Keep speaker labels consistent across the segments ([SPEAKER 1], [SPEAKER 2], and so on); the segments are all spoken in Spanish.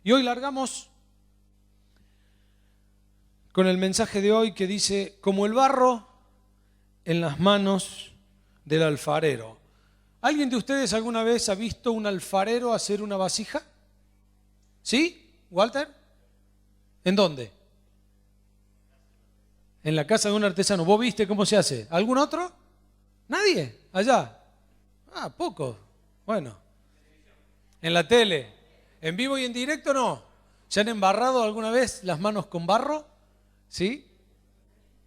[SPEAKER 1] Y hoy largamos con el mensaje de hoy que dice, como el barro en las manos del alfarero. ¿Alguien de ustedes alguna vez ha visto un alfarero hacer una vasija? ¿Sí, Walter? ¿En dónde? En la casa de un artesano. ¿Vos viste cómo se hace? ¿Algún otro? ¿Nadie? ¿Allá? Ah, pocos. Bueno. ¿En la tele? ¿En vivo y en directo no? ¿Se han embarrado alguna vez las manos con barro? ¿Sí?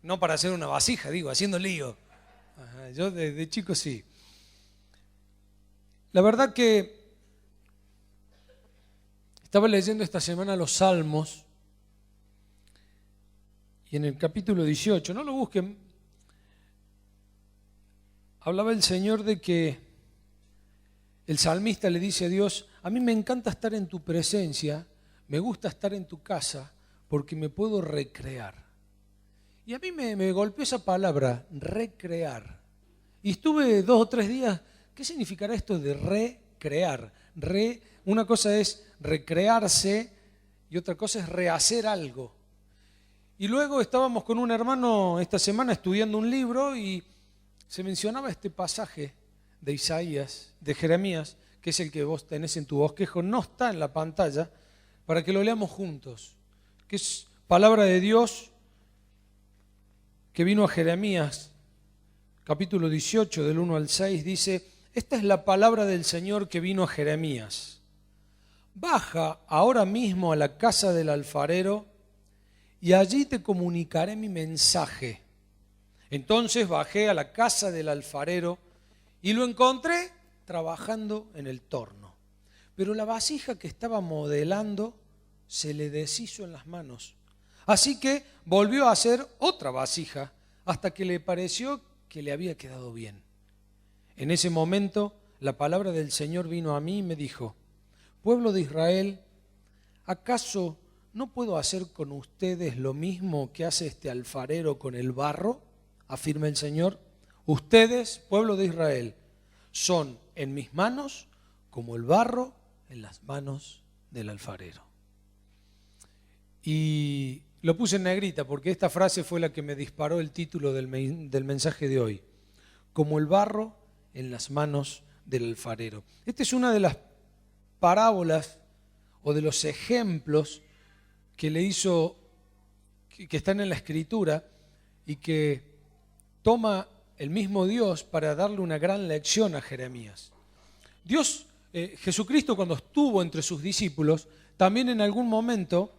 [SPEAKER 1] No para hacer una vasija, digo, haciendo lío. Ajá, yo de chico sí. La verdad que estaba leyendo esta semana los Salmos y en el capítulo 18, no lo busquen, hablaba el Señor de que el salmista le dice a Dios, a mí me encanta estar en tu presencia, me gusta estar en tu casa porque me puedo recrear. Y a mí me golpeó esa palabra, recrear. Y estuve 2 o 3 días, ¿qué significará esto de recrear? Una cosa es recrearse y otra cosa es rehacer algo. Y luego estábamos con un hermano esta semana estudiando un libro y se mencionaba este pasaje de Isaías, de Jeremías, que es el que vos tenés en tu bosquejo, no está en la pantalla, para que lo leamos juntos, que es palabra de Dios que vino a Jeremías, capítulo 18, del 1 al 6, dice, esta es la palabra del Señor que vino a Jeremías. Baja ahora mismo a la casa del alfarero y allí te comunicaré mi mensaje. Entonces bajé a la casa del alfarero y lo encontré trabajando en el torno. Pero la vasija que estaba modelando se le deshizo en las manos. Así que volvió a hacer otra vasija hasta que le pareció que le había quedado bien. En ese momento la palabra del Señor vino a mí y me dijo, pueblo de Israel, ¿acaso no puedo hacer con ustedes lo mismo que hace este alfarero con el barro? Afirma el Señor. Ustedes, pueblo de Israel, son en mis manos como el barro en las manos del alfarero. Y lo puse en negrita porque esta frase fue la que me disparó el título del mensaje de hoy. Como el barro en las manos del alfarero. Esta es una de las parábolas o de los ejemplos que le hizo, que están en la Escritura y que toma el mismo Dios para darle una gran lección a Jeremías. Dios, Jesucristo cuando estuvo entre sus discípulos, también en algún momento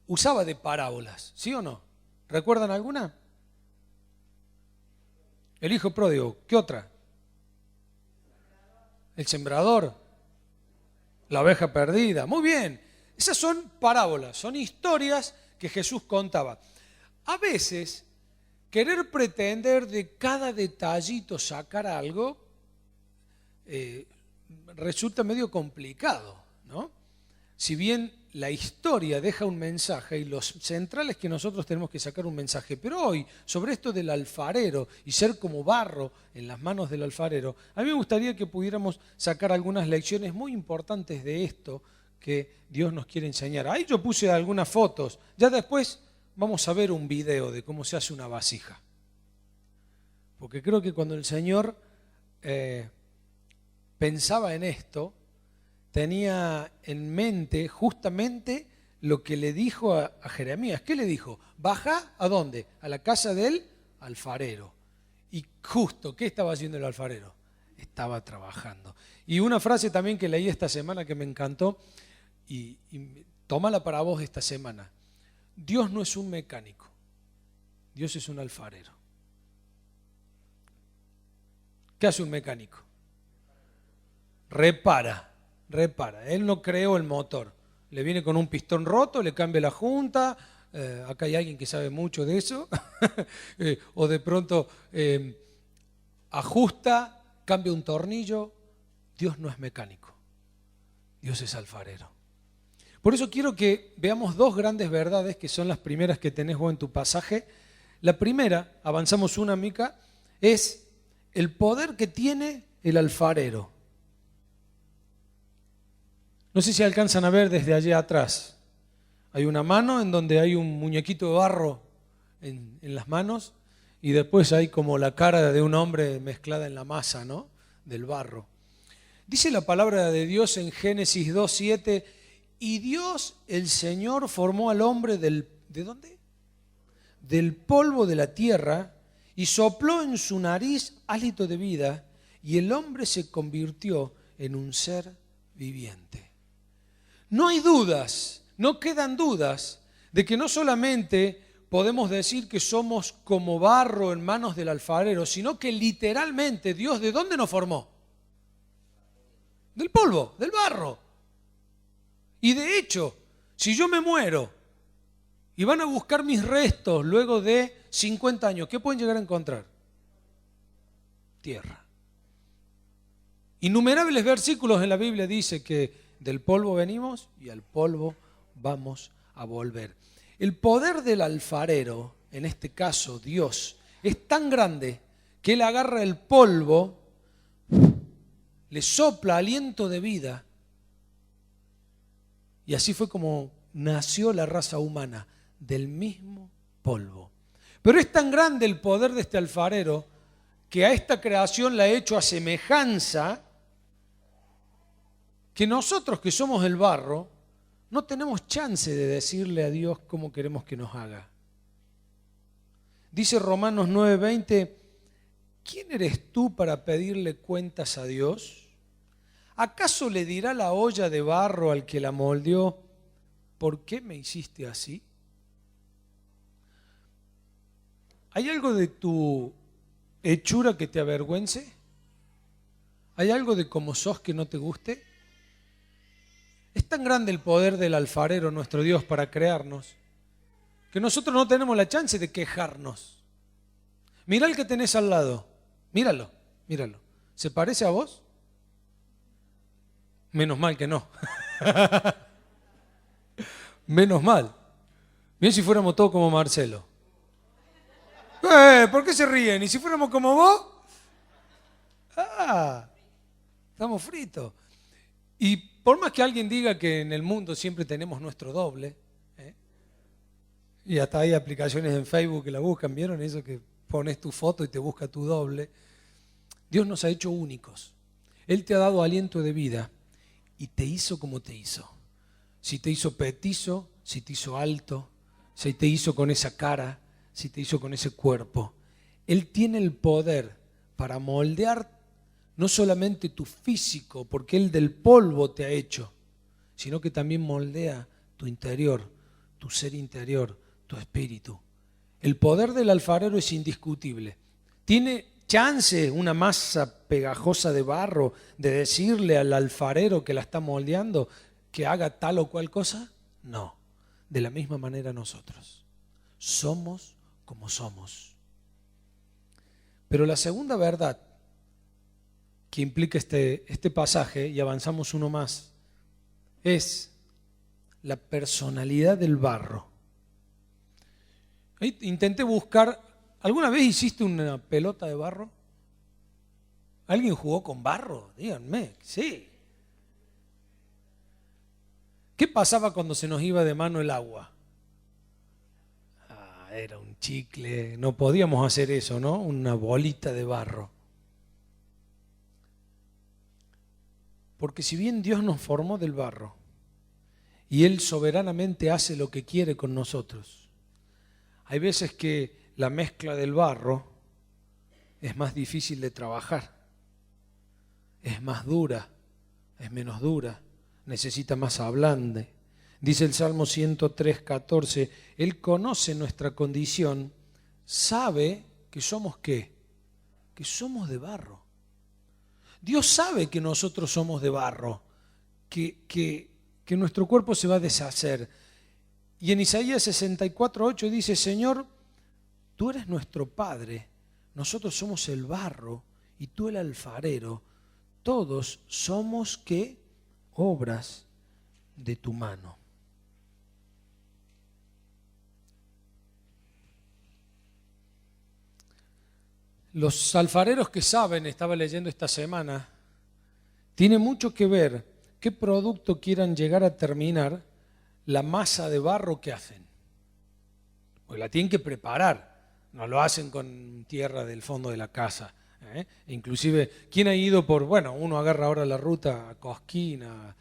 [SPEAKER 1] usaba de parábolas, ¿sí o no? ¿Recuerdan alguna? El hijo pródigo, ¿qué otra? El sembrador, la oveja perdida, muy bien. Esas son parábolas, son historias que Jesús contaba. A veces, querer pretender de cada detallito sacar algo resulta medio complicado, ¿no? Si bien la historia deja un mensaje y los centrales que nosotros tenemos que sacar un mensaje, pero hoy, sobre esto del alfarero y ser como barro en las manos del alfarero, a mí me gustaría que pudiéramos sacar algunas lecciones muy importantes de esto que Dios nos quiere enseñar. Ahí yo puse algunas fotos, ya después vamos a ver un video de cómo se hace una vasija. Porque creo que cuando el Señor pensaba en esto, tenía en mente justamente lo que le dijo a Jeremías. ¿Qué le dijo? Baja, ¿a dónde? A la casa del alfarero. Y justo, ¿qué estaba haciendo el alfarero? Estaba trabajando. Y una frase también que leí esta semana que me encantó, y tómala para vos esta semana. Dios no es un mecánico, Dios es un alfarero. ¿Qué hace un mecánico? Repara. Él no creó el motor. Le viene con un pistón roto, le cambia la junta. Acá hay alguien que sabe mucho de eso. O de pronto ajusta, cambia un tornillo. Dios no es mecánico. Dios es alfarero. Por eso quiero que veamos 2 grandes verdades que son las primeras que tenés vos en tu pasaje. La primera, avanzamos una, Mica, es el poder que tiene el alfarero. No sé si alcanzan a ver desde allá atrás. Hay una mano en donde hay un muñequito de barro en las manos y después hay como la cara de un hombre mezclada en la masa, ¿no? Del barro. Dice la palabra de Dios en Génesis 2:7, y Dios el Señor formó al hombre ¿de dónde? Del polvo de la tierra y sopló en su nariz hálito de vida y el hombre se convirtió en un ser viviente. No hay dudas, no quedan dudas de que no solamente podemos decir que somos como barro en manos del alfarero, sino que literalmente Dios, ¿de dónde nos formó? Del polvo, del barro. Y de hecho, si yo me muero y van a buscar mis restos luego de 50 años, ¿qué pueden llegar a encontrar? Tierra. Innumerables versículos en la Biblia dice que del polvo venimos y al polvo vamos a volver. El poder del alfarero, en este caso Dios, es tan grande que Él agarra el polvo, le sopla aliento de vida y así fue como nació la raza humana, del mismo polvo. Pero es tan grande el poder de este alfarero que a esta creación la ha hecho a semejanza que nosotros que somos el barro no tenemos chance de decirle a Dios cómo queremos que nos haga. Dice Romanos 9:20, ¿quién eres tú para pedirle cuentas a Dios? ¿Acaso le dirá la olla de barro al que la moldeó, ¿por qué me hiciste así? ¿Hay algo de tu hechura que te avergüence? ¿Hay algo de cómo sos que no te guste? Es tan grande el poder del alfarero, nuestro Dios, para crearnos, que nosotros no tenemos la chance de quejarnos. Mira el que tenés al lado, míralo, míralo. ¿Se parece a vos? Menos mal que no. Menos mal. Bien si fuéramos todos como Marcelo. ¿Por qué se ríen? ¿Y si fuéramos como vos? Estamos fritos. Y por más que alguien diga que en el mundo siempre tenemos nuestro doble, y hasta hay aplicaciones en Facebook que la buscan, ¿vieron eso que pones tu foto y te busca tu doble? Dios nos ha hecho únicos. Él te ha dado aliento de vida y te hizo como te hizo. Si te hizo petizo, si te hizo alto, si te hizo con esa cara, si te hizo con ese cuerpo. Él tiene el poder para moldear no solamente tu físico, porque Él del polvo te ha hecho, sino que también moldea tu interior, tu ser interior, tu espíritu. El poder del alfarero es indiscutible. ¿Tiene chance una masa pegajosa de barro de decirle al alfarero que la está moldeando que haga tal o cual cosa? No. De la misma manera nosotros. Somos como somos. Pero la segunda verdad que implica este pasaje, y avanzamos uno más, es la personalidad del barro. Intenté buscar, ¿alguna vez hiciste una pelota de barro? ¿Alguien jugó con barro? Díganme, sí. ¿Qué pasaba cuando se nos iba de mano el agua? Era un chicle, no podíamos hacer eso, ¿no? Una bolita de barro. Porque si bien Dios nos formó del barro y Él soberanamente hace lo que quiere con nosotros, hay veces que la mezcla del barro es más difícil de trabajar, es más dura, es menos dura, necesita más ablande. Dice el Salmo 103:14, Él conoce nuestra condición, sabe que somos ¿qué? Que somos de barro. Dios sabe que nosotros somos de barro, que nuestro cuerpo se va a deshacer. Y en Isaías 64:8 dice, Señor, tú eres nuestro Padre, nosotros somos el barro y tú el alfarero, todos somos ¿qué? Obras de tu mano. Los alfareros que saben, estaba leyendo esta semana, tiene mucho que ver qué producto quieran llegar a terminar, la masa de barro que hacen. Porque la tienen que preparar, no lo hacen con tierra del fondo de la casa. Inclusive, ¿quién ha ido por, bueno, uno agarra ahora la ruta a Cosquín, a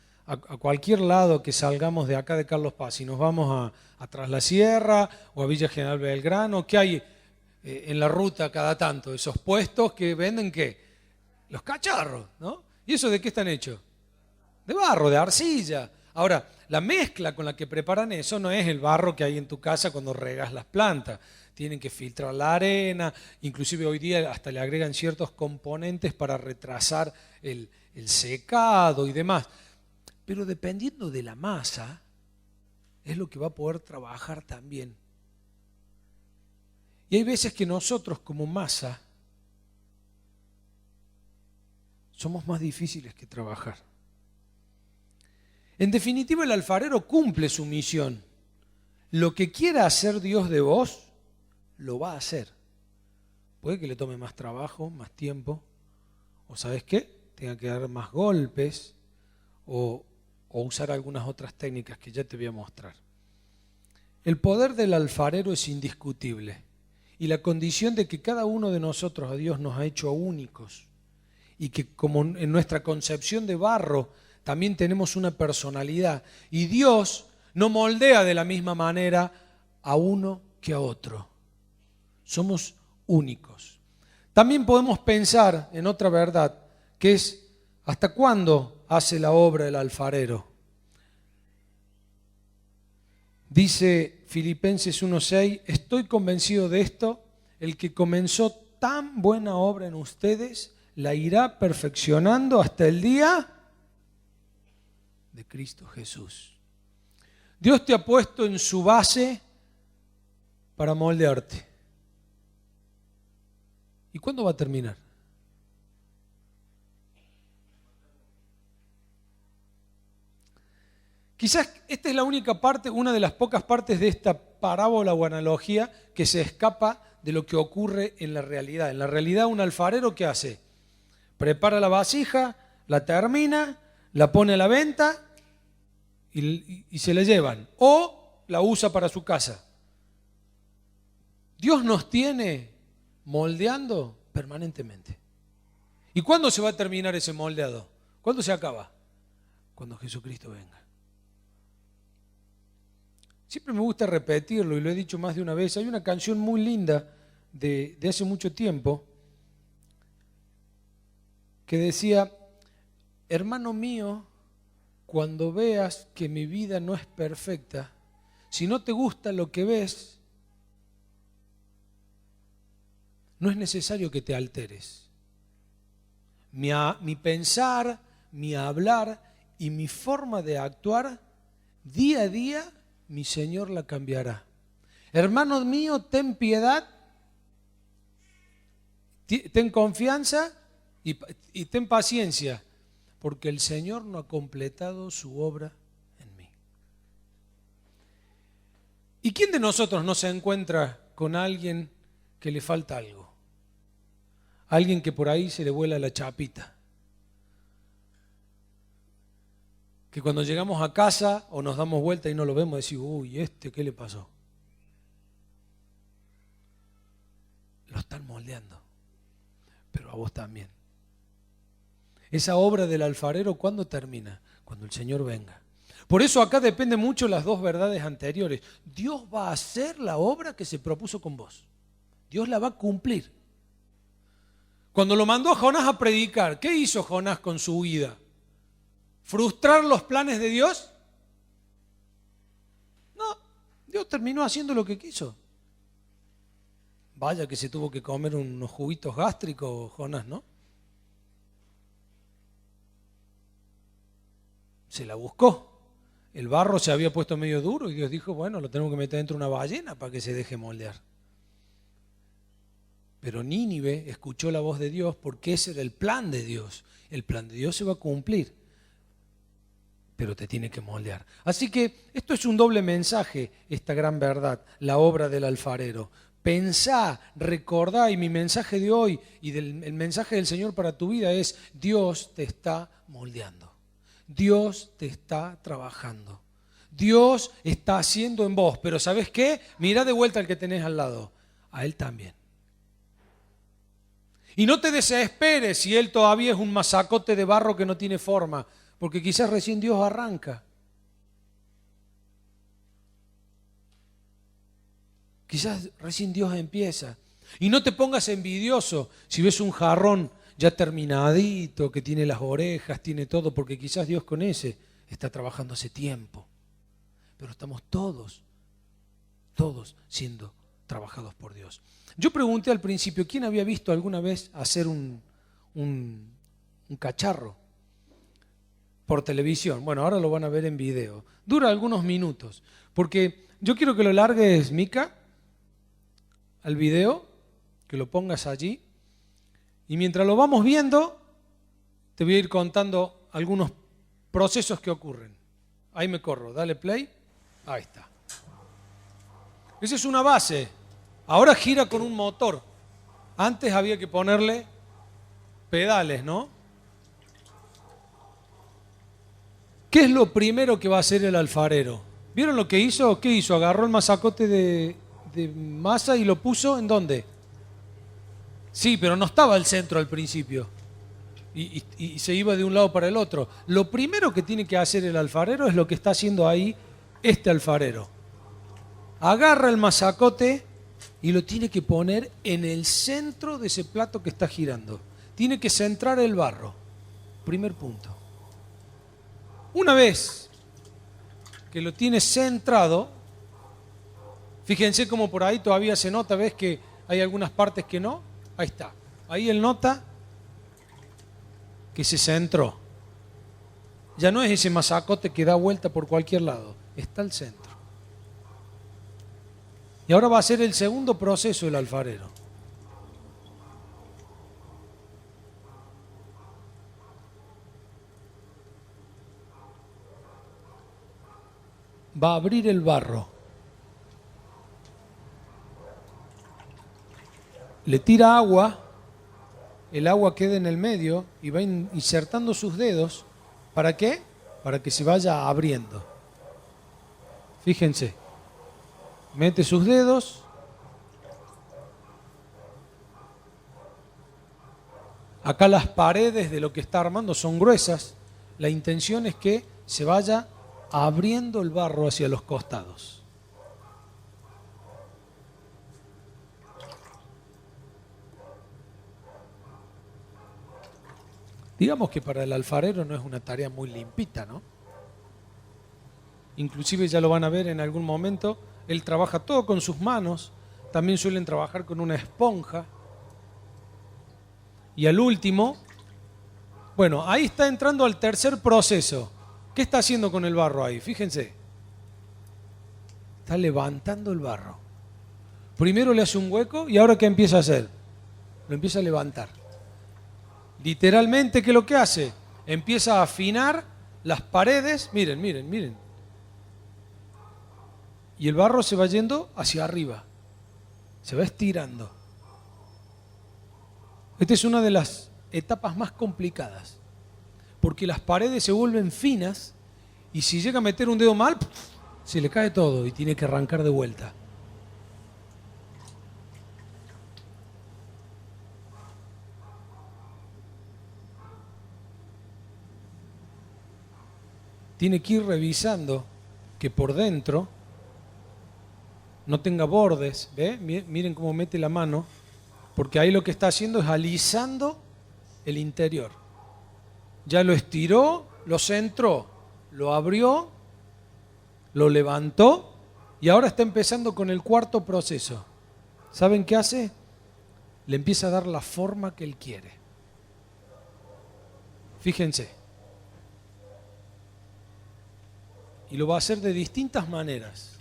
[SPEAKER 1] cualquier lado que salgamos de acá de Carlos Paz y nos vamos a Tras la Sierra o a Villa General Belgrano? ¿Qué hay en la ruta cada tanto? Esos puestos que venden, ¿qué? Los cacharros, ¿no? ¿Y eso de qué están hechos? De barro, de arcilla. Ahora, la mezcla con la que preparan eso no es el barro que hay en tu casa cuando regas las plantas. Tienen que filtrar la arena, inclusive hoy día hasta le agregan ciertos componentes para retrasar el secado y demás. Pero dependiendo de la masa, es lo que va a poder trabajar también. Y hay veces que nosotros como masa somos más difíciles que trabajar. En definitiva, el alfarero cumple su misión. Lo que quiera hacer Dios de vos, lo va a hacer. Puede que le tome más trabajo, más tiempo, o ¿sabes qué? Tenga que dar más golpes, o usar algunas otras técnicas que ya te voy a mostrar. El poder del alfarero es indiscutible, y la condición de que cada uno de nosotros a Dios nos ha hecho únicos, y que como en nuestra concepción de barro también tenemos una personalidad, y Dios no moldea de la misma manera a uno que a otro. Somos únicos. También podemos pensar en otra verdad, que es ¿hasta cuándo hace la obra el alfarero? Dice Filipenses 1:6, estoy convencido de esto, el que comenzó tan buena obra en ustedes, la irá perfeccionando hasta el día de Cristo Jesús. Dios te ha puesto en su base para moldearte. ¿Y cuándo va a terminar? Quizás esta es la única parte, una de las pocas partes de esta parábola o analogía que se escapa de lo que ocurre en la realidad. En la realidad, un alfarero, ¿qué hace? Prepara la vasija, la termina, la pone a la venta y se la llevan. O la usa para su casa. Dios nos tiene moldeando permanentemente. ¿Y cuándo se va a terminar ese moldeado? ¿Cuándo se acaba? Cuando Jesucristo venga. Siempre me gusta repetirlo y lo he dicho más de una vez. Hay una canción muy linda de hace mucho tiempo que decía, hermano mío, cuando veas que mi vida no es perfecta, si no te gusta lo que ves, no es necesario que te alteres. Mi pensar, mi hablar y mi forma de actuar, día a día, mi Señor la cambiará. Hermano mío, ten piedad, ten confianza y ten paciencia, porque el Señor no ha completado su obra en mí. ¿Y quién de nosotros no se encuentra con alguien que le falta algo? Alguien que por ahí se le vuela la chapita. Que cuando llegamos a casa o nos damos vuelta y no lo vemos, decimos, uy, ¿qué le pasó? Lo están moldeando, pero a vos también. Esa obra del alfarero, ¿cuándo termina? Cuando el Señor venga. Por eso acá depende mucho las dos verdades anteriores. Dios va a hacer la obra que se propuso con vos. Dios la va a cumplir. Cuando lo mandó a Jonás a predicar, ¿qué hizo Jonás con su huida? ¿Frustrar los planes de Dios? No, Dios terminó haciendo lo que quiso. Vaya que se tuvo que comer unos juguitos gástricos, Jonás, ¿no? Se la buscó. El barro se había puesto medio duro y Dios dijo, bueno, lo tenemos que meter dentro de una ballena para que se deje moldear. Pero Nínive escuchó la voz de Dios porque ese era el plan de Dios. El plan de Dios se va a cumplir, pero te tiene que moldear. Así que esto es un doble mensaje, esta gran verdad, la obra del alfarero. Pensá, recordá, y mi mensaje de hoy y el mensaje del Señor para tu vida es, Dios te está moldeando. Dios te está trabajando. Dios está haciendo en vos. Pero ¿sabés qué? Mirá de vuelta al que tenés al lado. A Él también. Y no te desesperes si Él todavía es un masacote de barro que no tiene forma. Porque quizás recién Dios arranca. Quizás recién Dios empieza. Y no te pongas envidioso si ves un jarrón ya terminadito, que tiene las orejas, tiene todo, porque quizás Dios con ese está trabajando hace tiempo. Pero estamos todos siendo trabajados por Dios. Yo pregunté al principio, ¿quién había visto alguna vez hacer un cacharro por televisión? Bueno, ahora lo van a ver en video. Dura algunos minutos, porque yo quiero que lo largues, Mica, al video, que lo pongas allí, y mientras lo vamos viendo, te voy a ir contando algunos procesos que ocurren. Ahí me corro, dale play, ahí está. Esa es una base, ahora gira con un motor. Antes había que ponerle pedales, ¿no? ¿Qué es lo primero que va a hacer el alfarero? ¿Vieron lo que hizo? ¿Qué hizo? Agarró el masacote de masa y lo puso ¿en dónde? Sí, pero no estaba al centro al principio. Y se iba de un lado para el otro. Lo primero que tiene que hacer el alfarero es lo que está haciendo ahí este alfarero. Agarra el masacote y lo tiene que poner en el centro de ese plato que está girando. Tiene que centrar el barro. Primer punto. Una vez que lo tiene centrado, fíjense cómo por ahí todavía se nota, ¿ves que hay algunas partes que no? Ahí está. Ahí él nota que se centró. Ya no es ese masacote que da vuelta por cualquier lado, está al centro. Y ahora va a ser el segundo proceso el alfarero. Va a abrir el barro. Le tira agua, el agua queda en el medio y va insertando sus dedos. ¿Para qué? Para que se vaya abriendo. Fíjense, mete sus dedos. Acá las paredes de lo que está armando son gruesas. La intención es que se vaya abriendo el barro hacia los costados. Digamos que para el alfarero no es una tarea muy limpita, ¿no? Inclusive ya lo van a ver en algún momento, él trabaja todo con sus manos, también suelen trabajar con una esponja. Y al último, bueno, ahí está entrando al tercer proceso. ¿Qué está haciendo con el barro ahí? Fíjense. Está levantando el barro. Primero le hace un hueco y ahora ¿qué empieza a hacer? Lo empieza a levantar. Literalmente, ¿qué es lo que hace? Empieza a afinar las paredes. Miren, miren, miren. Y el barro se va yendo hacia arriba. Se va estirando. Esta es una de las etapas más complicadas. Porque las paredes se vuelven finas y si llega a meter un dedo mal, se le cae todo y tiene que arrancar de vuelta. Tiene que ir revisando que por dentro no tenga bordes, ¿ve? Miren cómo mete la mano, porque ahí lo que está haciendo es alisando el interior. Ya lo estiró, lo centró, lo abrió, lo levantó y ahora está empezando con el cuarto proceso. ¿Saben qué hace? Le empieza a dar la forma que él quiere. Fíjense. Y lo va a hacer de distintas maneras.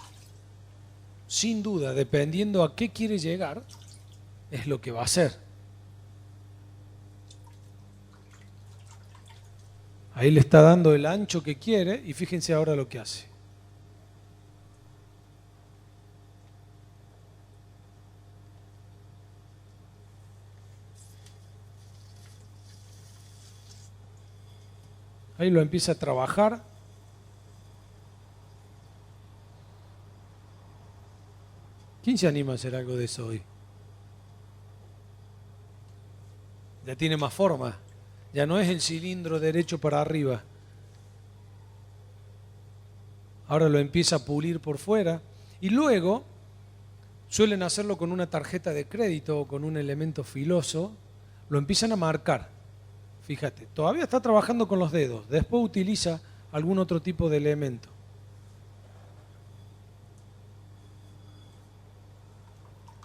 [SPEAKER 1] Sin duda, dependiendo a qué quiere llegar, es lo que va a hacer. Ahí le está dando el ancho que quiere y fíjense ahora lo que hace. Ahí lo empieza a trabajar. ¿Quién se anima a hacer algo de eso hoy? Ya tiene más forma. Ya no es el cilindro derecho para arriba. Ahora lo empieza a pulir por fuera. Y luego suelen hacerlo con una tarjeta de crédito o con un elemento filoso. Lo empiezan a marcar. Fíjate, todavía está trabajando con los dedos. Después utiliza algún otro tipo de elemento.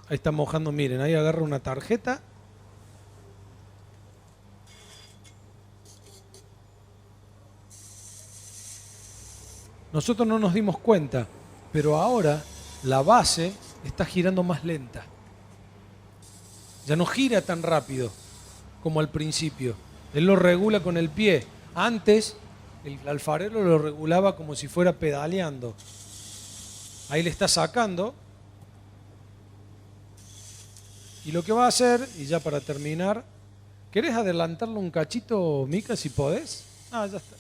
[SPEAKER 1] Ahí está mojando, miren, ahí agarra una tarjeta. Nosotros no nos dimos cuenta, pero ahora la base está girando más lenta. Ya no gira tan rápido como al principio. Él lo regula con el pie. Antes, el alfarero lo regulaba como si fuera pedaleando. Ahí le está sacando. Y lo que va a hacer, y ya para terminar, ¿querés adelantarlo un cachito, Mica, si podés? Ah, ya está.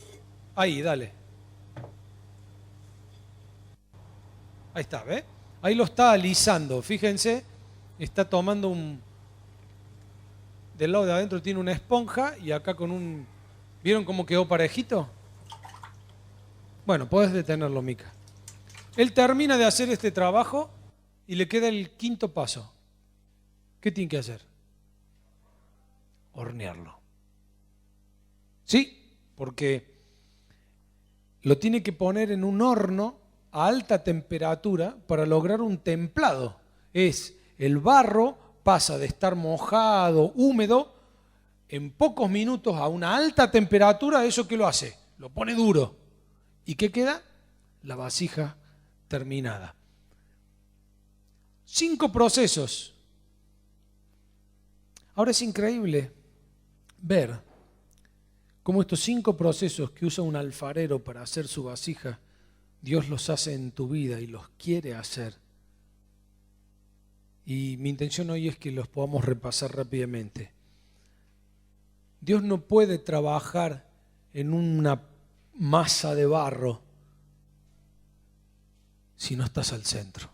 [SPEAKER 1] Ahí, dale. Ahí está, ¿ves? Ahí lo está alisando, fíjense, está tomando un... Del lado de adentro tiene una esponja y acá con un... ¿Vieron cómo quedó parejito? Bueno, podés detenerlo, Mica. Él termina de hacer este trabajo y le queda el quinto paso. ¿Qué tiene que hacer? Hornearlo. Sí, porque lo tiene que poner en un horno a alta temperatura para lograr un templado. Es el barro pasa de estar mojado, húmedo, en pocos minutos a una alta temperatura. ¿Eso qué lo hace? Lo pone duro. ¿Y qué queda? La vasija terminada. 5 procesos. Ahora es increíble ver cómo estos 5 procesos que usa un alfarero para hacer su vasija, Dios los hace en tu vida y los quiere hacer. Y mi intención hoy es que los podamos repasar rápidamente. Dios no puede trabajar en una masa de barro si no estás al centro,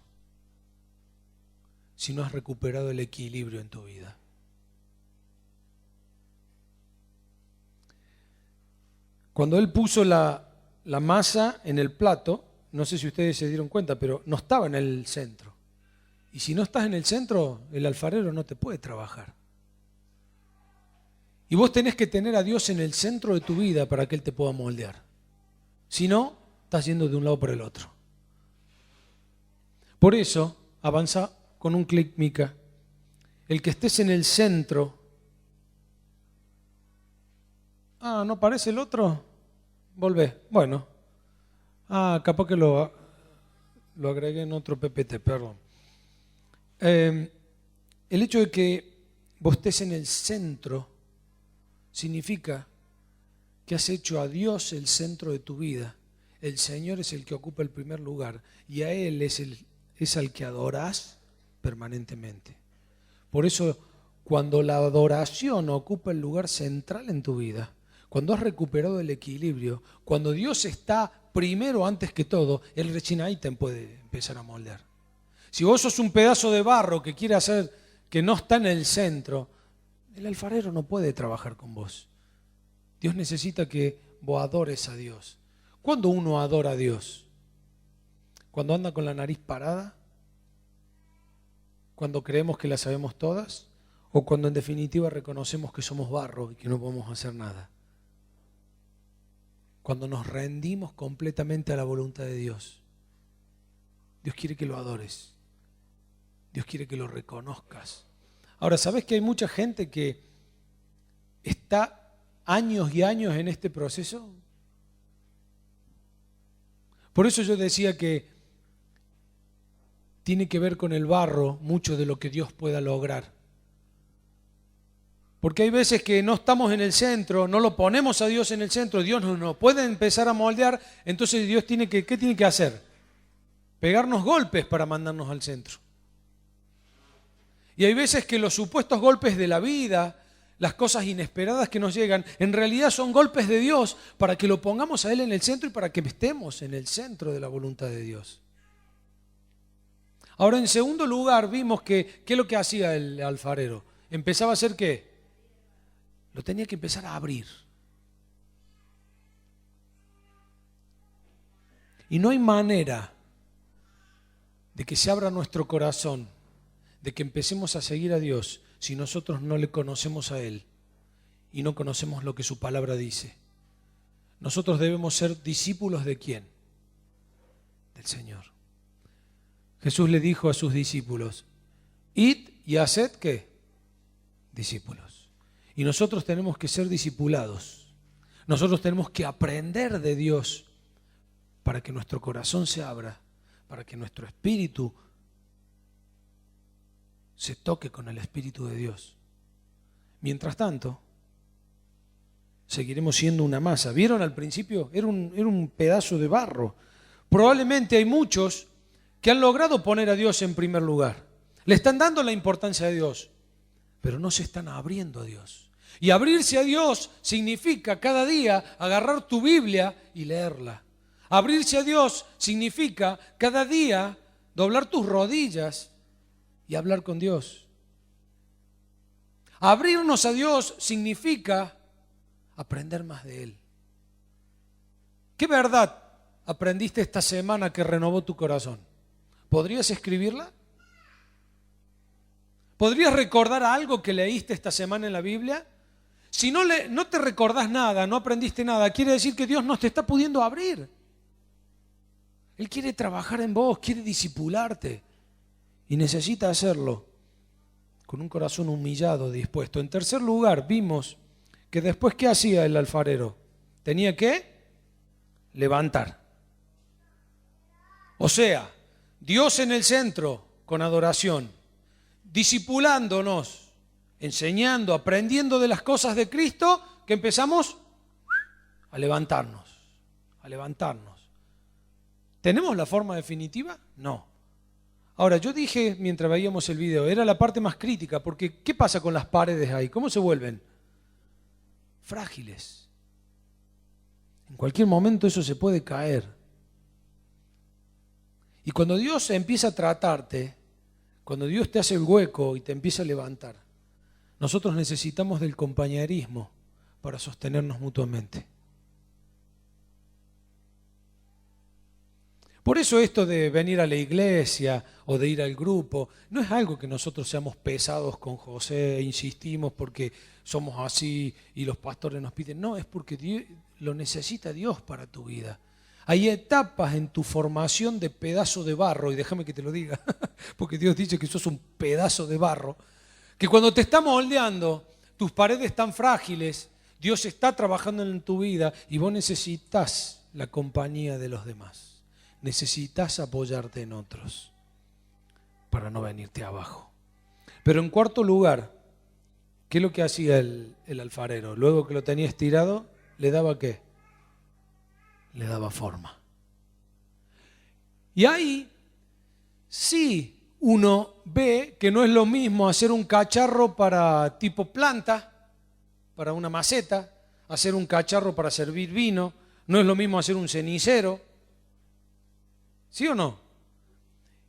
[SPEAKER 1] si no has recuperado el equilibrio en tu vida. Cuando Él puso la masa en el plato, no sé si ustedes se dieron cuenta, pero no estaba en el centro. Y si no estás en el centro, el alfarero no te puede trabajar. Y vos tenés que tener a Dios en el centro de tu vida para que Él te pueda moldear. Si no, estás yendo de un lado para el otro. Por eso, avanza con un clic, Mica. El que estés en el centro. Ah, ¿no parece el otro? Volvé. Bueno. Ah, capaz que lo agregué en otro PPT, perdón. El hecho de que vos estés en el centro significa que has hecho a Dios el centro de tu vida. El Señor es el que ocupa el primer lugar y a Él es al que adorás permanentemente. Por eso, cuando la adoración ocupa el lugar central en tu vida, cuando has recuperado el equilibrio, cuando Dios está primero antes que todo, el recién ahí te puede empezar a moldear. Si vos sos un pedazo de barro que quiere hacer, que no está en el centro, el alfarero no puede trabajar con vos. Dios necesita que vos adores a Dios. ¿Cuándo uno adora a Dios? ¿Cuando anda con la nariz parada? ¿Cuando creemos que la sabemos todas? ¿O cuando en definitiva reconocemos que somos barro y que no podemos hacer nada? Cuando nos rendimos completamente a la voluntad de Dios. Dios quiere que lo adores. Dios quiere que lo reconozcas. Ahora, ¿sabes que hay mucha gente que está años y años en este proceso? Por eso yo decía que tiene que ver con el barro mucho de lo que Dios pueda lograr. Porque hay veces que no estamos en el centro, no lo ponemos a Dios en el centro, Dios no nos puede empezar a moldear, entonces Dios ¿qué tiene que hacer? Pegarnos golpes para mandarnos al centro. Y hay veces que los supuestos golpes de la vida, las cosas inesperadas que nos llegan, en realidad son golpes de Dios para que lo pongamos a Él en el centro y para que estemos en el centro de la voluntad de Dios. Ahora, en segundo lugar, vimos que, ¿qué es lo que hacía el alfarero? Empezaba a hacer ¿qué? Lo tenía que empezar a abrir. Y no hay manera de que se abra nuestro corazón, de que empecemos a seguir a Dios, si nosotros no le conocemos a Él y no conocemos lo que su palabra dice. Nosotros debemos ser discípulos ¿de quién? Del Señor. Jesús le dijo a sus discípulos, id y haced ¿qué? Discípulos. Y nosotros tenemos que ser discipulados. Nosotros tenemos que aprender de Dios para que nuestro corazón se abra, para que nuestro espíritu se toque con el Espíritu de Dios. Mientras tanto, seguiremos siendo una masa. ¿Vieron al principio? Era un pedazo de barro. Probablemente hay muchos que han logrado poner a Dios en primer lugar. Le están dando la importancia de Dios, pero no se están abriendo a Dios. Y abrirse a Dios significa cada día agarrar tu Biblia y leerla. Abrirse a Dios significa cada día doblar tus rodillas y hablar con Dios. Abrirnos a Dios significa aprender más de Él. ¿Qué verdad aprendiste esta semana que renovó tu corazón? ¿Podrías escribirla? ¿Podrías recordar algo que leíste esta semana en la Biblia? Si no te recordás nada, no aprendiste nada, quiere decir que Dios no te está pudiendo abrir. Él quiere trabajar en vos, quiere discipularte y necesita hacerlo con un corazón humillado, dispuesto. En tercer lugar, vimos que después, ¿qué hacía el alfarero? Tenía que levantar. O sea, Dios en el centro con adoración, discipulándonos, enseñando, aprendiendo de las cosas de Cristo, que empezamos a levantarnos, a levantarnos. ¿Tenemos la forma definitiva? No. Ahora, yo dije mientras veíamos el video, era la parte más crítica, porque ¿qué pasa con las paredes ahí? ¿Cómo se vuelven? Frágiles. En cualquier momento eso se puede caer. Y cuando Dios empieza a tratarte, cuando Dios te hace el hueco y te empieza a levantar, nosotros necesitamos del compañerismo para sostenernos mutuamente. Por eso esto de venir a la iglesia o de ir al grupo, no es algo que nosotros seamos pesados con José e insistimos porque somos así y los pastores nos piden. No, es porque Dios, lo necesita Dios para tu vida. Hay etapas en tu formación de pedazo de barro, y déjame que te lo diga, porque Dios dice que sos un pedazo de barro, que cuando te está moldeando, tus paredes están frágiles, Dios está trabajando en tu vida y vos necesitas la compañía de los demás. Necesitas apoyarte en otros para no venirte abajo. Pero en cuarto lugar, ¿qué es lo que hacía el alfarero? Luego que lo tenía estirado, ¿le daba qué? Le daba forma. Y ahí sí uno ve que no es lo mismo hacer un cacharro para tipo planta, para una maceta, hacer un cacharro para servir vino, no es lo mismo hacer un cenicero. ¿Sí o no?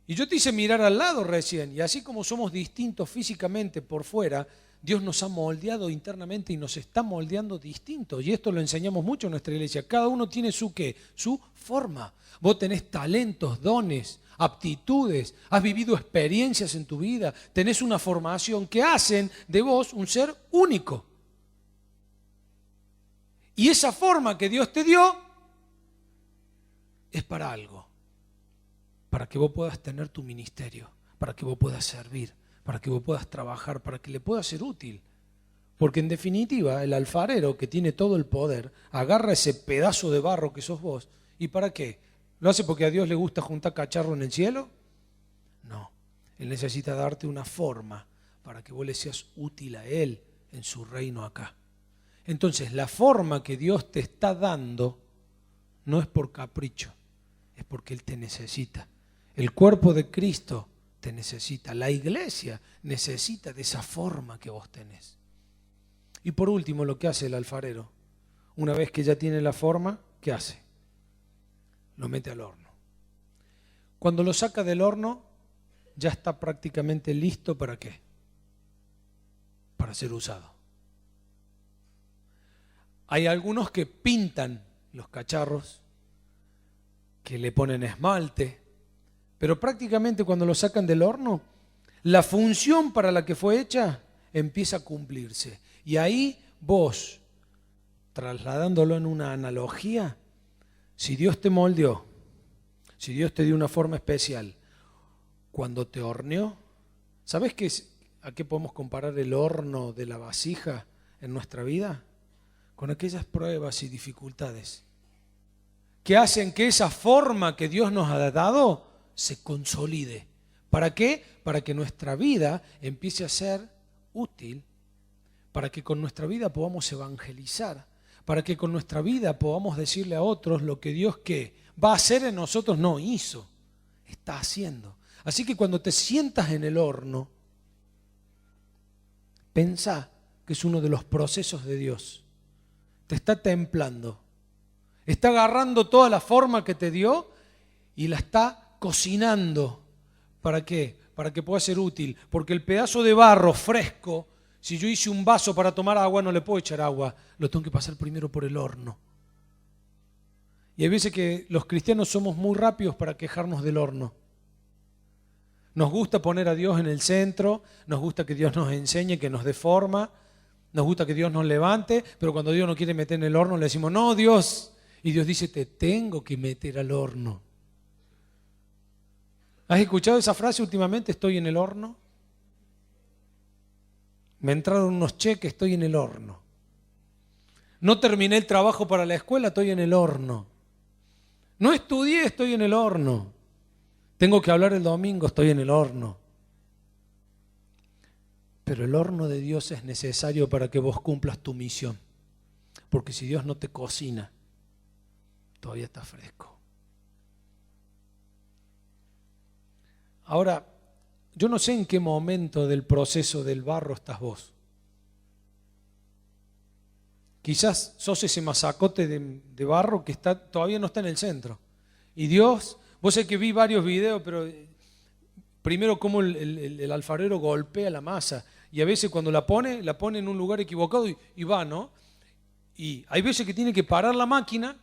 [SPEAKER 1] Y yo te hice mirar al lado recién, y así como somos distintos físicamente por fuera, Dios nos ha moldeado internamente y nos está moldeando distintos. Y esto lo enseñamos mucho en nuestra iglesia. Cada uno tiene su ¿qué? Su forma. Vos tenés talentos, dones, aptitudes, has vivido experiencias en tu vida, tenés una formación que hacen de vos un ser único. Y esa forma que Dios te dio es para algo. Para que vos puedas tener tu ministerio, para que vos puedas servir, para que vos puedas trabajar, para que le puedas ser útil. Porque en definitiva, el alfarero que tiene todo el poder, agarra ese pedazo de barro que sos vos, ¿y para qué? ¿Lo hace porque a Dios le gusta juntar cacharro en el cielo? No, Él necesita darte una forma para que vos le seas útil a Él en su reino acá. Entonces, la forma que Dios te está dando no es por capricho, es porque Él te necesita. El cuerpo de Cristo te necesita, la iglesia necesita de esa forma que vos tenés. Y por último, lo que hace el alfarero, una vez que ya tiene la forma, ¿qué hace? Lo mete al horno. Cuando lo saca del horno, ya está prácticamente listo ¿para qué? Para ser usado. Hay algunos que pintan los cacharros, que le ponen esmalte, pero prácticamente cuando lo sacan del horno, la función para la que fue hecha empieza a cumplirse. Y ahí vos, trasladándolo en una analogía, si Dios te moldeó, si Dios te dio una forma especial, cuando te horneó, ¿sabés a qué podemos comparar el horno de la vasija en nuestra vida? Con aquellas pruebas y dificultades que hacen que esa forma que Dios nos ha dado se consolide. ¿Para qué? Para que nuestra vida empiece a ser útil, para que con nuestra vida podamos evangelizar, para que con nuestra vida podamos decirle a otros lo que Dios ¿qué? Va a hacer en nosotros, no hizo, está haciendo. Así que cuando te sientas en el horno, pensá que es uno de los procesos de Dios. Te está templando, está agarrando toda la forma que te dio y la está cocinando. ¿Para qué? Para que pueda ser útil. Porque el pedazo de barro fresco, si yo hice un vaso para tomar agua, no le puedo echar agua, lo tengo que pasar primero por el horno. Y hay veces que los cristianos somos muy rápidos para quejarnos del horno. Nos gusta poner a Dios en el centro, nos gusta que Dios nos enseñe, que nos dé forma, nos gusta que Dios nos levante, pero cuando Dios nos quiere meter en el horno le decimos, no Dios, y Dios dice, te tengo que meter al horno. ¿Has escuchado esa frase últimamente? Estoy en el horno. Me entraron unos cheques, estoy en el horno. No terminé el trabajo para la escuela, estoy en el horno. No estudié, estoy en el horno. Tengo que hablar el domingo, estoy en el horno. Pero el horno de Dios es necesario para que vos cumplas tu misión. Porque si Dios no te cocina, todavía está fresco. Ahora, yo no sé en qué momento del proceso del barro estás vos. Quizás sos ese masacote de barro que todavía no está en el centro. Y Dios, vos sé que vi varios videos, pero primero cómo el alfarero golpea la masa. Y a veces cuando la pone en un lugar equivocado y va, ¿no? Y hay veces que tiene que parar la máquina,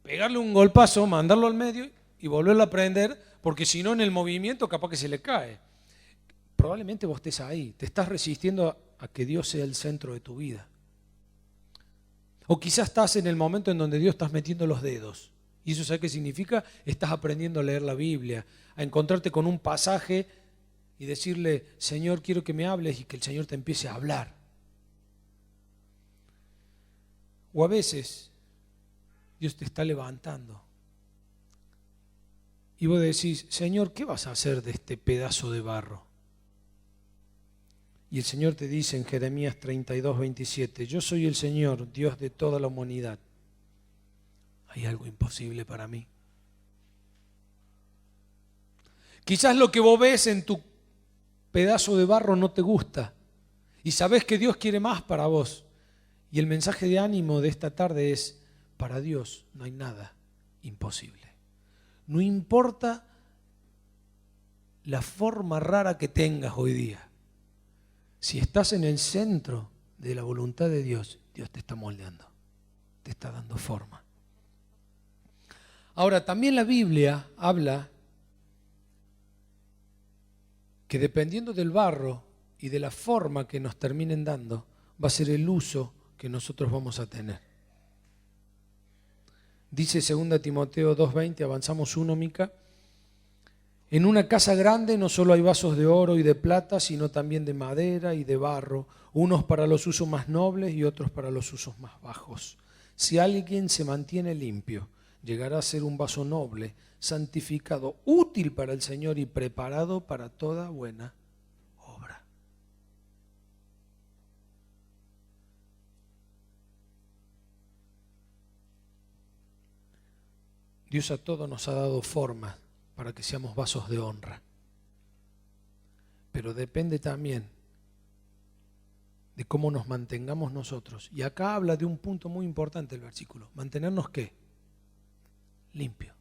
[SPEAKER 1] pegarle un golpazo, mandarlo al medio y volverlo a prender, porque si no en el movimiento capaz que se le cae. Probablemente vos estés ahí, te estás resistiendo a que Dios sea el centro de tu vida. O quizás estás en el momento en donde Dios estás metiendo los dedos. ¿Y eso sabe qué significa? Estás aprendiendo a leer la Biblia, a encontrarte con un pasaje y decirle, Señor, quiero que me hables, y que el Señor te empiece a hablar. O a veces Dios te está levantando y vos decís, Señor, ¿qué vas a hacer de este pedazo de barro? Y el Señor te dice en Jeremías 32:27, yo soy el Señor, Dios de toda la humanidad. ¿Hay algo imposible para mí? Quizás lo que vos ves en tu pedazo de barro no te gusta y sabés que Dios quiere más para vos. Y el mensaje de ánimo de esta tarde es, para Dios no hay nada imposible. No importa la forma rara que tengas hoy día. Si estás en el centro de la voluntad de Dios, Dios te está moldeando, te está dando forma. Ahora, también la Biblia habla que dependiendo del barro y de la forma que nos terminen dando, va a ser el uso que nosotros vamos a tener. Dice 2 Timoteo 2:20, avanzamos uno, Mica. En una casa grande no solo hay vasos de oro y de plata, sino también de madera y de barro, unos para los usos más nobles y otros para los usos más bajos. Si alguien se mantiene limpio, llegará a ser un vaso noble, santificado, útil para el Señor y preparado para toda buena obra. Dios a todos nos ha dado forma para que seamos vasos de honra. Pero depende también de cómo nos mantengamos nosotros. Y acá habla de un punto muy importante el versículo. ¿Mantenernos qué? Limpio.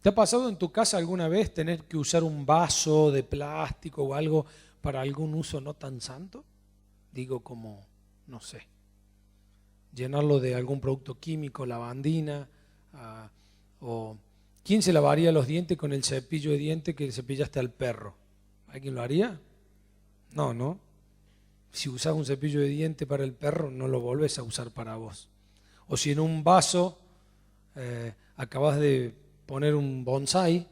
[SPEAKER 1] ¿Te ha pasado en tu casa alguna vez tener que usar un vaso de plástico o algo para algún uso no tan santo? Digo como, no sé, llenarlo de algún producto químico, lavandina, o ¿quién se lavaría los dientes con el cepillo de dientes que cepillaste al perro? ¿Alguien lo haría? No, ¿no? Si usas un cepillo de dientes para el perro, no lo volvés a usar para vos. O si en un vaso acabas de poner un bonsai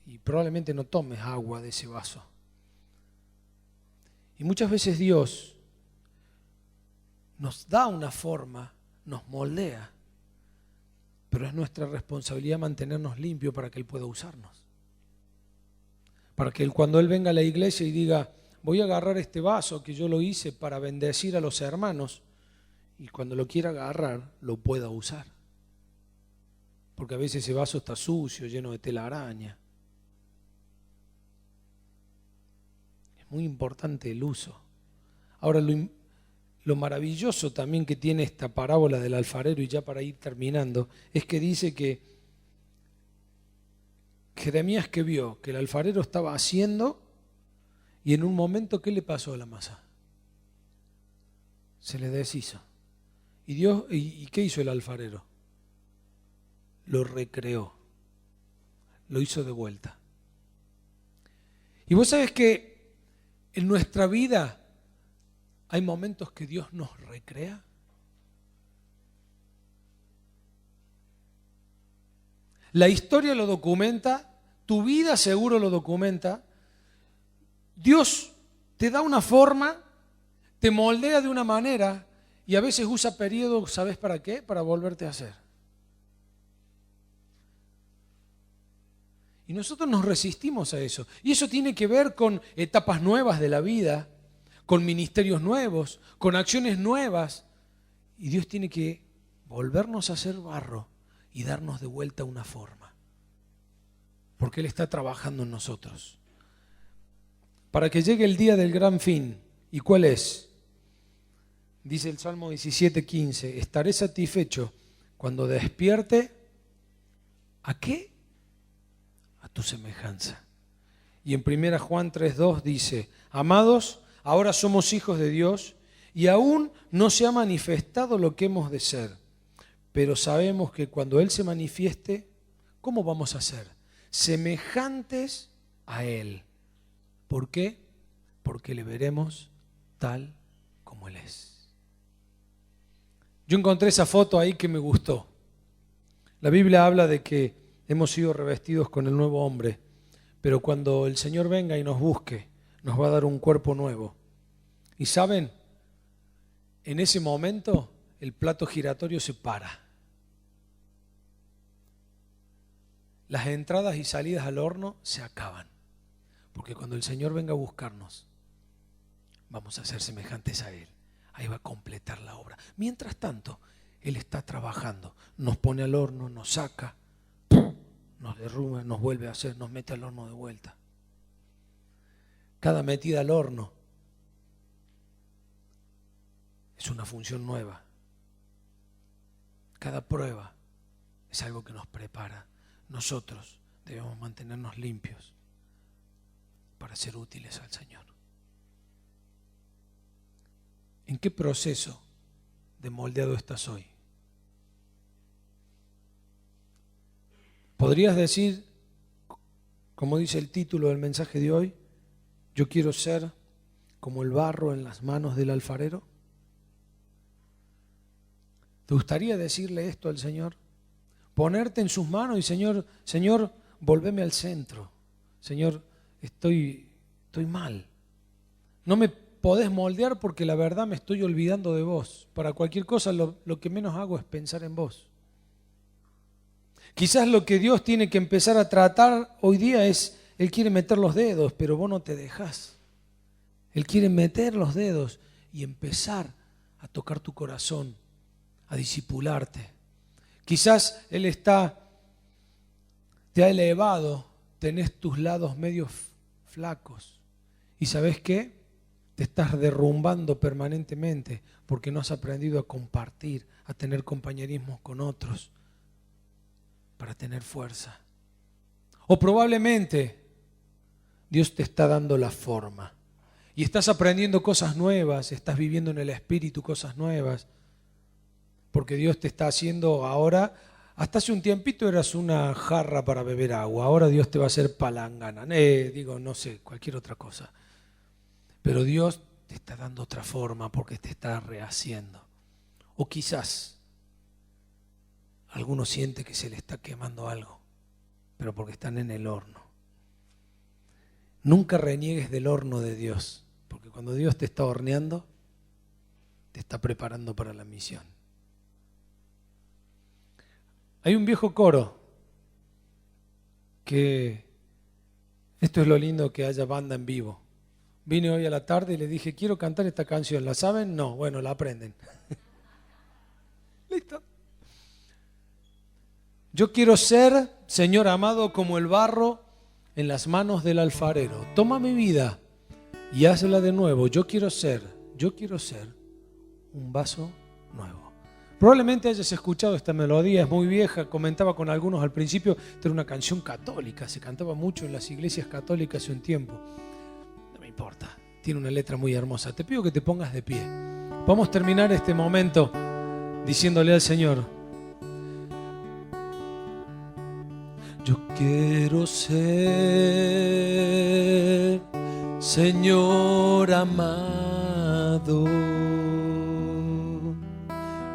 [SPEAKER 1] y probablemente no tomes agua de ese vaso. Y muchas veces Dios nos da una forma, nos moldea, pero es nuestra responsabilidad mantenernos limpios para que Él pueda usarnos. Para que cuando Él venga a la iglesia y diga, voy a agarrar este vaso que yo lo hice para bendecir a los hermanos, y cuando lo quiera agarrar, lo pueda usar. Porque a veces ese vaso está sucio, lleno de telaraña. Es muy importante el uso. Ahora, lo maravilloso también que tiene esta parábola del alfarero, y ya para ir terminando, es que dice que Jeremías que vio que el alfarero estaba haciendo y en un momento, ¿qué le pasó a la masa? Se le deshizo. ¿Y qué hizo el alfarero? Lo recreó, lo hizo de vuelta. Y vos sabés que en nuestra vida hay momentos que Dios nos recrea. La historia lo documenta, tu vida seguro lo documenta. Dios te da una forma, te moldea de una manera y a veces usa periodos, ¿sabes para qué? Para volverte a hacer. Y nosotros nos resistimos a eso. Y eso tiene que ver con etapas nuevas de la vida, con ministerios nuevos, con acciones nuevas. Y Dios tiene que volvernos a hacer barro y darnos de vuelta una forma. Porque Él está trabajando en nosotros. Para que llegue el día del gran fin. ¿Y cuál es? Dice el Salmo 17:15, estaré satisfecho cuando despierte. ¿A qué? A tu semejanza. Y en 1 Juan 3:2 dice, amados, ahora somos hijos de Dios y aún no se ha manifestado lo que hemos de ser. Pero sabemos que cuando Él se manifieste, ¿cómo vamos a ser? Semejantes a Él. ¿Por qué? Porque le veremos tal como Él es. Yo encontré esa foto ahí que me gustó. La Biblia habla de que hemos sido revestidos con el nuevo hombre, pero cuando el Señor venga y nos busque, nos va a dar un cuerpo nuevo. Y ¿saben? En ese momento el plato giratorio se para. Las entradas y salidas al horno se acaban, porque cuando el Señor venga a buscarnos, vamos a ser semejantes a Él. Ahí va a completar la obra. Mientras tanto, Él está trabajando, nos pone al horno, nos saca, nos derrumba, nos vuelve a hacer, nos mete al horno de vuelta. Cada metida al horno es una función nueva. Cada prueba es algo que nos prepara. Nosotros debemos mantenernos limpios para ser útiles al Señor. ¿En qué proceso de moldeado estás hoy? ¿Podrías decir, como dice el título del mensaje de hoy, yo quiero ser como el barro en las manos del alfarero? ¿Te gustaría decirle esto al Señor? Ponerte en sus manos y Señor, volveme al centro. Señor, estoy mal. No me podés moldear porque la verdad me estoy olvidando de vos. Para cualquier cosa lo que menos hago es pensar en vos. Quizás lo que Dios tiene que empezar a tratar hoy día es, Él quiere meter los dedos, pero vos no te dejás. Él quiere meter los dedos y empezar a tocar tu corazón, a discipularte. Quizás Él te ha elevado, tenés tus lados medio flacos. ¿Y sabés qué? Te estás derrumbando permanentemente porque no has aprendido a compartir, a tener compañerismo con otros para tener fuerza. O probablemente Dios te está dando la forma y estás aprendiendo cosas nuevas, estás viviendo en el Espíritu cosas nuevas, porque Dios te está haciendo ahora. Hasta hace un tiempito eras una jarra para beber agua, ahora Dios te va a hacer palangana, no sé, cualquier otra cosa. Pero Dios te está dando otra forma porque te está rehaciendo. O quizás alguno siente que se le está quemando algo, pero porque están en el horno. Nunca reniegues del horno de Dios, porque cuando Dios te está horneando, te está preparando para la misión. Hay un viejo coro que, esto es lo lindo que haya banda en vivo. Vine hoy a la tarde y le dije, quiero cantar esta canción, ¿la saben? No, bueno, la aprenden. Listo. Yo quiero ser, Señor amado, como el barro en las manos del alfarero. Toma mi vida y hazla de nuevo. Yo quiero ser un vaso nuevo. Probablemente hayas escuchado esta melodía, es muy vieja, comentaba con algunos al principio, esta era una canción católica, se cantaba mucho en las iglesias católicas hace un tiempo. No me importa, tiene una letra muy hermosa. Te pido que te pongas de pie. Vamos a terminar este momento diciéndole al Señor, yo quiero ser, Señor amado,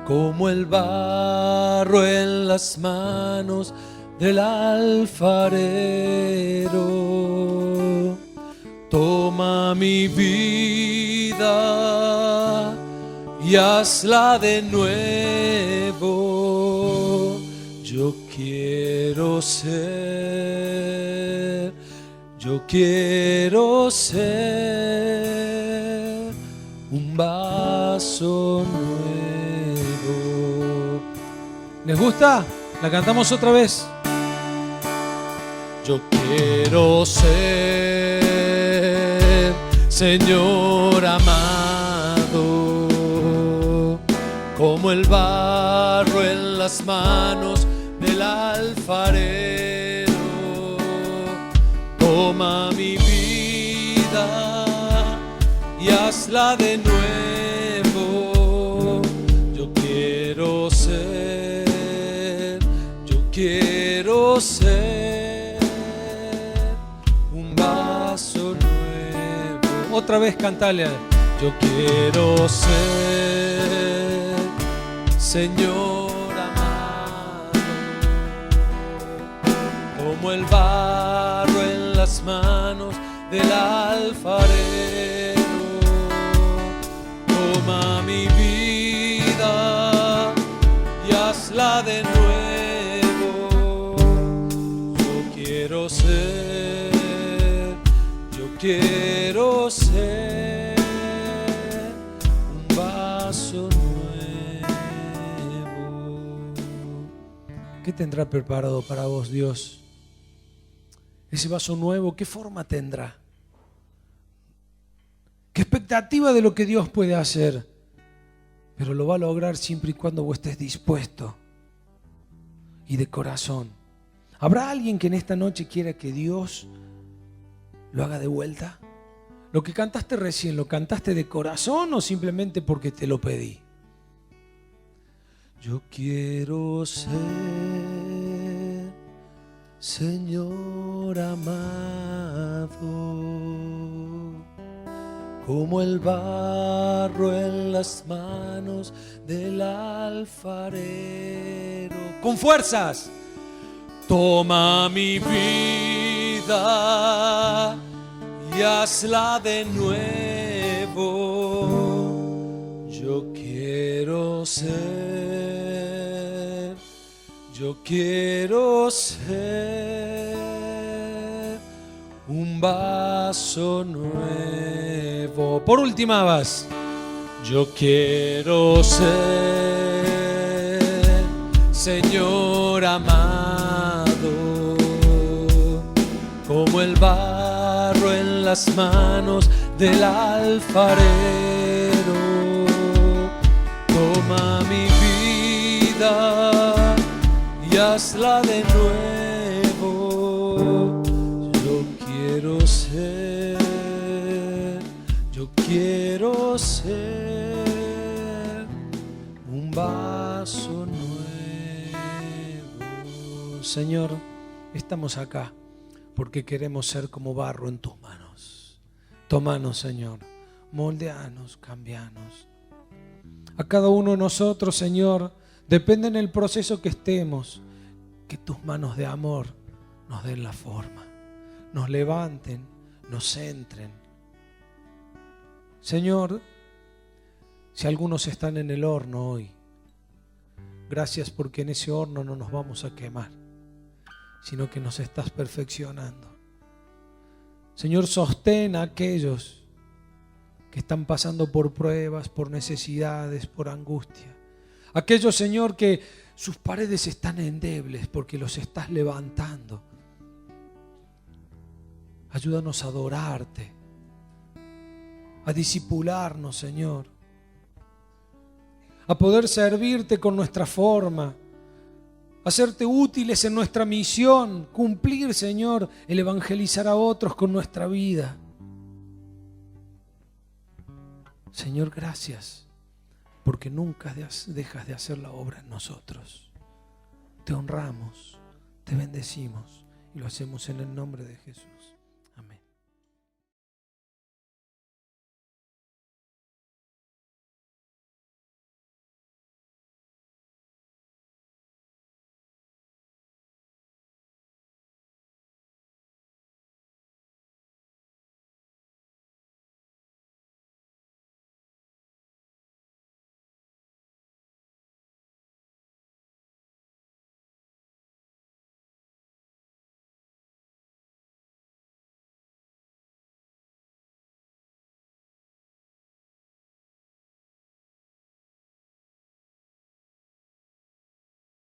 [SPEAKER 1] como el barro en las manos del alfarero. Toma mi vida y hazla de nuevo. Yo quiero ser un vaso nuevo. ¿Les gusta? ¿La cantamos otra vez? Yo quiero ser, Señor amado, como el barro en las manos del alfarero. Toma mi vida y hazla de nuevo. Yo quiero ser un vaso nuevo. Otra vez cantale. Yo quiero ser, Señor amado, como el barro en las manos del alfarero. Toma mi vida y hazla de nuevo. Quiero ser un vaso nuevo. ¿Qué tendrá preparado para vos Dios? Ese vaso nuevo, ¿qué forma tendrá? ¿Qué expectativa de lo que Dios puede hacer? Pero lo va a lograr siempre y cuando vos estés dispuesto y de corazón. ¿Habrá alguien que en esta noche quiera que Dios lo haga de vuelta? ¿Lo que cantaste recién, lo cantaste de corazón o simplemente porque te lo pedí? Yo quiero ser, Señor amado, como el barro en las manos del alfarero. ¡Con fuerzas! Toma mi vida y hazla de nuevo. Yo quiero ser un vaso nuevo. Por última vez, yo quiero ser, Señor amado, como el barro en en las manos del alfarero. Toma mi vida y hazla de nuevo. Yo quiero ser un vaso nuevo. Señor, estamos acá porque queremos ser como barro en tus manos. Tómanos, Señor, moldeanos, cambianos. A cada uno de nosotros, Señor, depende en el proceso que estemos, que tus manos de amor nos den la forma, nos levanten, nos centren. Señor, si algunos están en el horno hoy, gracias porque en ese horno no nos vamos a quemar, sino que nos estás perfeccionando. Señor, sostén a aquellos que están pasando por pruebas, por necesidades, por angustia. Aquellos, Señor, que sus paredes están endebles porque los estás levantando. Ayúdanos a adorarte, a discipularnos, Señor, a poder servirte con nuestra forma, a serte útiles en nuestra misión, cumplir, Señor, el evangelizar a otros con nuestra vida. Señor, gracias, porque nunca dejas de hacer la obra en nosotros. Te honramos, te bendecimos y lo hacemos en el nombre de Jesús.